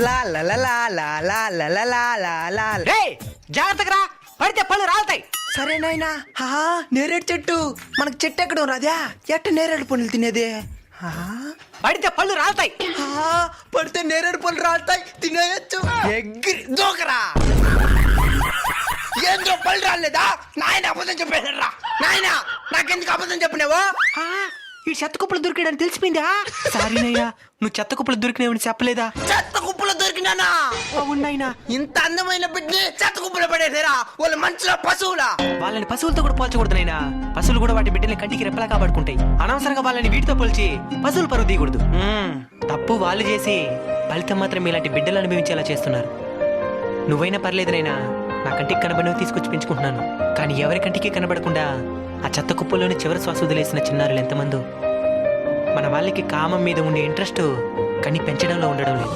లా లా లా లా లా లా లా లా లా లా లా. రేయ్ జాగ్రత్తగా రా, పడితే పళ్ళు రాలుతాయి. సరే నాయనా. నేరేడు చెట్టు. మనకు చెట్టు ఎక్కడ ఉన్నదా? ఎట్ట నేరేడు పండ్లు తినేది? పడితే పళ్ళు రాలుతాయి. పడితే నేరేడు పళ్ళు రాలుతాయి, తినేయచ్చు. ఎగిరి దూకరా. ఏంద్రో పళ్ళు రాలేదా? నాయన అబద్ధం చెప్పేశారా? నాయన నాకెందుకు అబద్ధం చెప్పినావో? ఈ చెత్త కుప్పలు దొరికాడని తెలిసిపోయిందా? సారీనయ్యా, నువ్వు చెత్త కుప్పలు దొరికినావని చెప్పలేదా? చెత్త కుప్పలో దొరికినానా? అవునాయినా, ఇంత అందమైన బిడ్డని చెత్త కుప్పలో పడేసారా? వాళ్ళు మంచిగా పశువులా? వాళ్ళని పశువులతో కూడా పోల్చకూడదు నైనా. పశువులు కూడా వాటి బిడ్డల్ని కంటికి రెప్పలా కాపాడుకుంటాయి. అనవసరంగా వాళ్ళని వీటితో పోల్చి పశువులు పరుగు తీయకూడదు. తప్పు వాళ్ళు చేసి ఫలితం మాత్రం ఇలాంటి బిడ్డలు అనుభవించేలా చేస్తున్నారు. నువ్వైనా పర్లేదు నైనా, నా కంటికి కనబడినవి తీసుకొచ్చి పెంచుకుంటున్నాను. కానీ ఎవరి కంటికి కనబడకుండా ఆ చెత్త కుప్పల్లోని చివరి శ్వాస వదిలేసిన చిన్నారులు ఎంతమందో. మన వాళ్ళకి కామం మీద ఉండే ఇంట్రెస్ట్ కానీ పెంచడంలో ఉండడం లేదు.